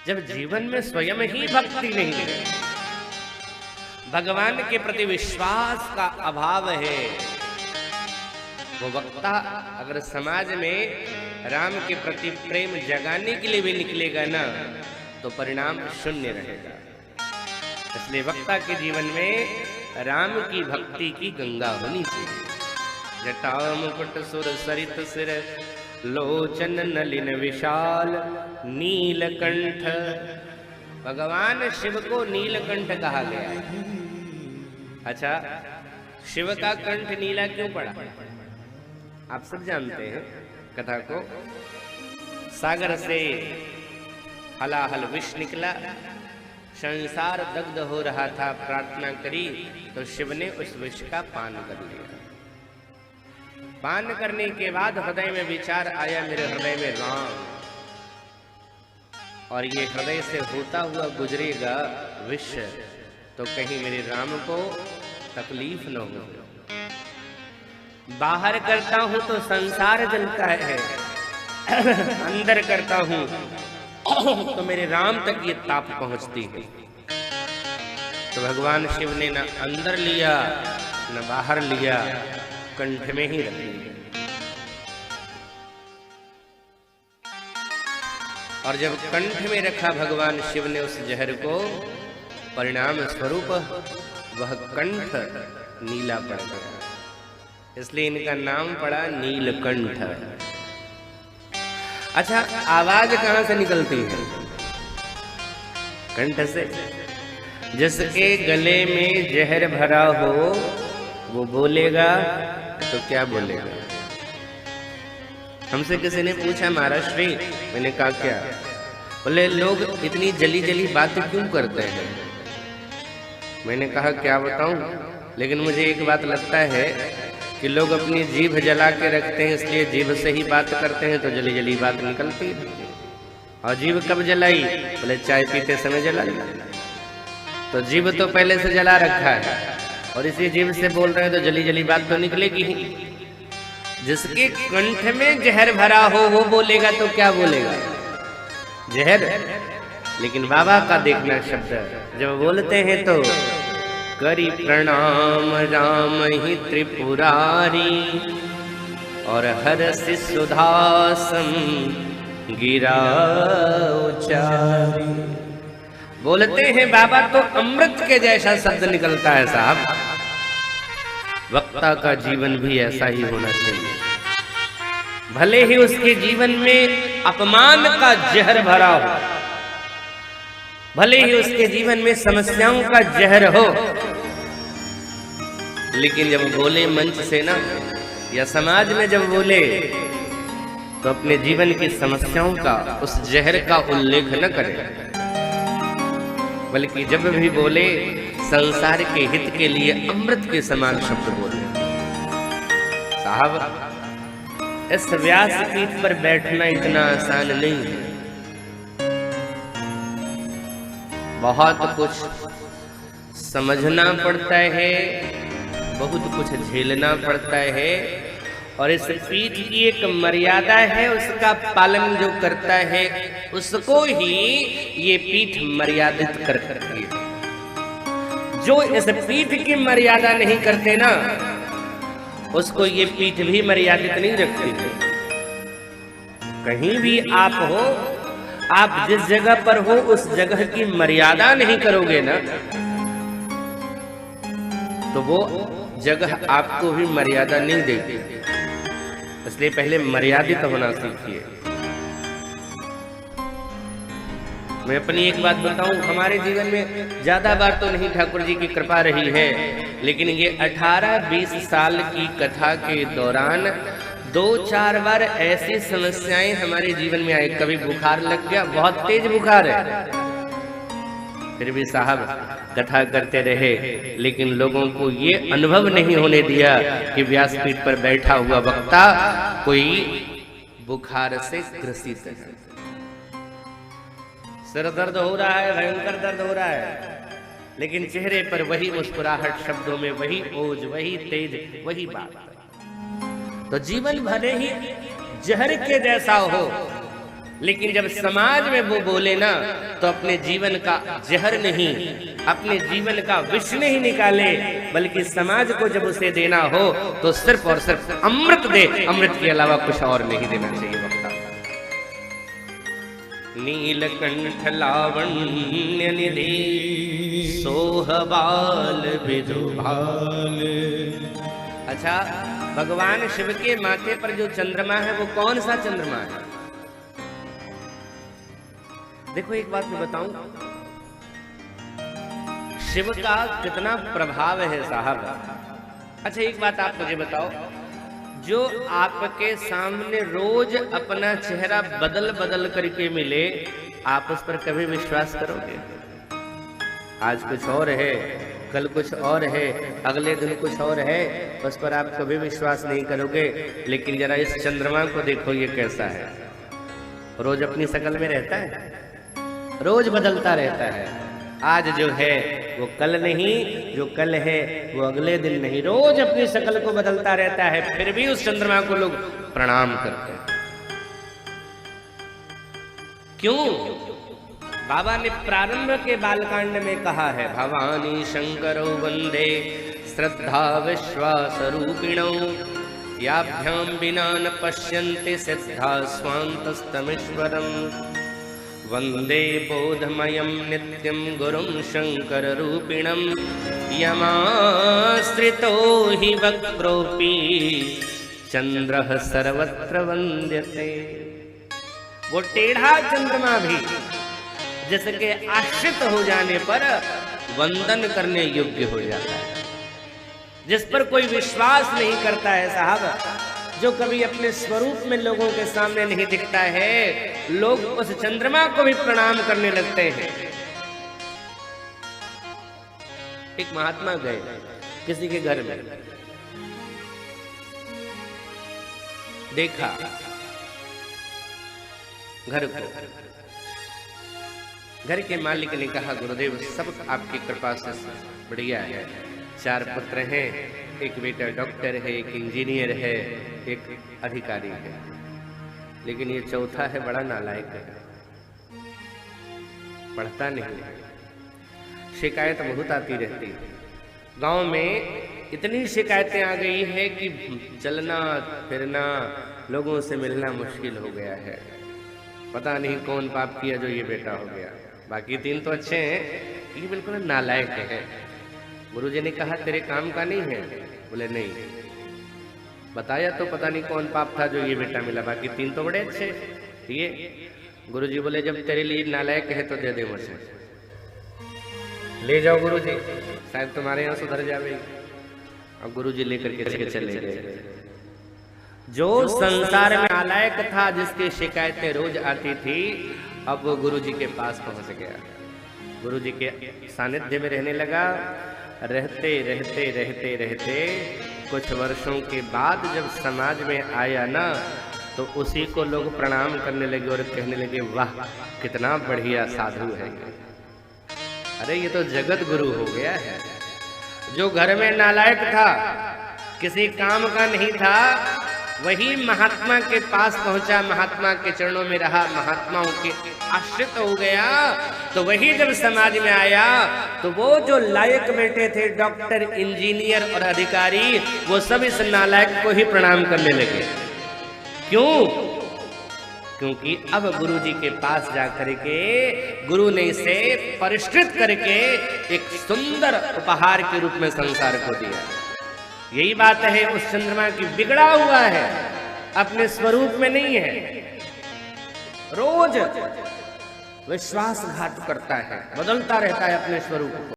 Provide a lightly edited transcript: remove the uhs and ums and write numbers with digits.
जब जीवन में स्वयं ही भक्ति नहीं है, भगवान के प्रति विश्वास का अभाव है, वो वक्ता अगर समाज में राम के प्रति प्रेम जगाने के लिए भी निकलेगा ना, तो परिणाम शून्य रहेगा। इसलिए वक्ता के जीवन में राम की भक्ति की गंगा होनी चाहिए। जटा मुकुट सुर सरित सिर, लोचन नलिन विशाल, नीलकंठ। भगवान शिव को नीलकंठ कहा गया। अच्छा, शिव का कंठ नीला क्यों पड़ा? आप सब जानते हैं कथा को। सागर से हलाहल विष निकला, संसार दग्ध हो रहा था, प्रार्थना करी तो शिव ने उस विष का पान कर लिया। पान करने के बाद हृदय में विचार आया, मेरे हृदय में राम, और ये हृदय से होता हुआ गुजरेगा विष, तो कहीं मेरे राम को तकलीफ न हो। बाहर करता हूं तो संसार जलता है, अंदर करता हूं तो मेरे राम तक ये ताप पहुंचती है। तो भगवान शिव ने न अंदर लिया न बाहर लिया, कंठ में ही रख लिया। और जब कंठ में रखा भगवान शिव ने उस जहर को, परिणाम स्वरूप वह कंठ नीला पड़ गया। इसलिए इनका नाम पड़ा नीलकंठ। अच्छा, आवाज कहां से निकलती है? कंठ से। जिसके गले में जहर भरा हो वो बोलेगा तो क्या बोलेगा? हमसे किसी ने पूछा, महाराष्ट्री, मैंने कहा क्या? बोले लोग इतनी जली जली बातें क्यों करते हैं? मैंने कहा क्या बताऊं, लेकिन मुझे एक बात लगता है कि लोग अपनी जीभ जला के रखते हैं, इसलिए जीभ से ही बात करते हैं तो जली जली बात निकलती है। और जीभ कब जलाई? बोले चाय पीते समय जलाई। तो जीभ तो पहले से जला रखा है और इसी जीभ से बोल रहे हैं तो जली जली बात तो निकलेगी ही। जिसके कंठ में जहर भरा हो वो बोलेगा तो क्या बोलेगा? जहर। लेकिन बाबा का देखना शब्द जब बोलते हैं तो करी प्रणाम राम ही त्रिपुरारी, और हरसि सुधासम गिरा उचारी। बोलते हैं बाबा तो अमृत के जैसा शब्द निकलता है साहब। वक्ता का जीवन भी ऐसा ही होना चाहिए। भले ही उसके जीवन में अपमान का जहर भरा हो, भले ही उसके जीवन में समस्याओं का जहर हो, लेकिन जब बोले मंच से ना या समाज में जब बोले तो अपने जीवन की समस्याओं का, उस जहर का उल्लेख न करे, बल्कि जब भी बोले संसार के हित के लिए अमृत के समान शब्द बोले। साहब, इस व्यासपीठ पर बैठना इतना आसान नहीं है। बहुत कुछ समझना पड़ता है, बहुत कुछ झेलना पड़ता है, और इस पीठ की एक मर्यादा है, उसका पालन जो करता है उसको ही ये पीठ मर्यादित कर सकती है। जो इस पीठ की मर्यादा नहीं करते ना, उसको ये पीठ भी मर्यादित नहीं रखती है। कहीं भी आप हो, आप जिस जगह पर हो उस जगह की मर्यादा नहीं करोगे ना, तो वो जगह आपको भी मर्यादा नहीं देगी। इसलिए पहले मर्यादित होना सीखिए। मैं अपनी एक बात बताऊं, हमारे जीवन में ज्यादा बार तो नहीं ठाकुर जी की कृपा रही है, लेकिन ये 18-20 साल की कथा के दौरान 2-4 बार ऐसी समस्याएं हमारे जीवन में आई। कभी बुखार लग गया, बहुत तेज बुखार है, फिर भी साहब कथा करते रहे, लेकिन लोगों को ये अनुभव नहीं होने दिया कि व्यासपीठ पर बैठा हुआ वक्ता कोई बुखार से ग्रसित है। सिर दर्द हो रहा है, भयंकर दर्द हो रहा है, लेकिन चेहरे पर वही मुस्कुराहट, शब्दों में वही ओज, वही तेज, वही बात। तो जीवन भले ही जहर के जैसा हो, लेकिन जब समाज में वो बोले ना तो अपने जीवन का जहर नहीं, अपने जीवन का विष नहीं निकाले, बल्कि समाज को जब उसे देना हो तो सिर्फ और सिर्फ अमृत दे, अमृत के अलावा कुछ और नहीं देना चाहिए वक्ता। नीलकंठ लावण्य निधि सोहबाल विधुभाल। अच्छा, भगवान शिव के माथे पर जो चंद्रमा है वो कौन सा चंद्रमा है? देखो एक बात मैं बताऊं, शिव का कितना प्रभाव है साहब। अच्छा एक बात आप मुझे बताओ, जो आपके सामने रोज अपना चेहरा बदल बदल करके मिले, आप उस पर कभी विश्वास करोगे? आज कुछ और है, कल कुछ और है, अगले दिन कुछ और है, उस पर आप कभी विश्वास नहीं करोगे। लेकिन जरा इस चंद्रमा को देखो, ये कैसा है? रोज अपनी शकल में रहता है, रोज बदलता रहता है। आज जो है वो कल नहीं, जो कल है वो अगले दिन नहीं, रोज अपनी शक्ल को बदलता रहता है। फिर भी उस चंद्रमा को लोग प्रणाम करते हैं। क्यों? बाबा ने प्रारंभ के बालकांड में कहा है, भवानी शंकरो वंदे श्रद्धा विश्वास रूपिणो याभ्याम विना न पश्यन्ति सिद्धा स्वान्तस्तमीश्वरम् वंदे बोधमयं नित्यं गुरुं शंकर रूपिणं यमाश्रितो हि वक्रोऽपि चंद्रः सर्वत्र वंद्यते। वो टेढ़ा चंद्रमा भी जिसके आश्रित हो जाने पर वंदन करने योग्य हो जाता है। जिस पर कोई विश्वास नहीं करता है साहब, जो कभी अपने स्वरूप में लोगों के सामने नहीं दिखता है, लोग उस चंद्रमा को भी प्रणाम करने लगते हैं। एक महात्मा गए किसी के घर में, देखा घर को, घर के मालिक ने कहा, गुरुदेव सब आपकी कृपा से बढ़िया है, 4 पुत्र हैं, एक बेटा डॉक्टर है, एक इंजीनियर है, एक अधिकारी है, लेकिन ये चौथा है बड़ा नालायक है, पढ़ता नहीं है, शिकायत बहुत आती रहती है। गांव में इतनी शिकायतें आ गई है कि चलना फिरना, लोगों से मिलना मुश्किल हो गया है। पता नहीं कौन पाप किया जो ये बेटा हो गया। बाकी 3 तो अच्छे हैं, ये बिल्कुल नालायक है। गुरुजी ने कहा तेरे काम का नहीं है? बोले नहीं। बताया तो पता नहीं कौन पाप था जो ये बेटा मिला, बाकी 3 तो बड़े अच्छे। ये गुरुजी बोले जब तेरे लिए नालायक है तो दे दे मुझे, ले जाओ गुरुजी, शायद तुम्हारे यहाँ सुधर जाएगी। अब गुरुजी लेकर के चले गए। जो संसार में नालायक था, जिसकी शिकायतें रोज आती थी, अब वो गुरुजी के पास पहुंच गया, गुरुजी के सानिध्य में रहने लगा। रहते रहते रहते रहते कुछ वर्षों के बाद जब समाज में आया ना, तो उसी को लोग प्रणाम करने लगे और कहने लगे वाह कितना बढ़िया साधु है। अरे ये तो जगत गुरु हो गया है। जो घर में नालायक था, किसी काम का नहीं था, वही महात्मा के पास पहुंचा, महात्मा के चरणों में रहा, महात्माओं के आश्रित हो गया। तो वही जब समाज में आया तो वो जो लायक बेटे थे, डॉक्टर, इंजीनियर और अधिकारी, वो सब इस नालायक को ही प्रणाम करने लगे। क्यों? क्योंकि अब गुरु जी के पास जाकर के गुरु ने इसे परिष्कृत करके एक सुंदर उपहार के रूप में संसार को दिया। यही बात है उस चंद्रमा की, बिगड़ा हुआ है, अपने स्वरूप में नहीं है, रोज विश्वासघात करता है, बदलता रहता है अपने स्वरूप को।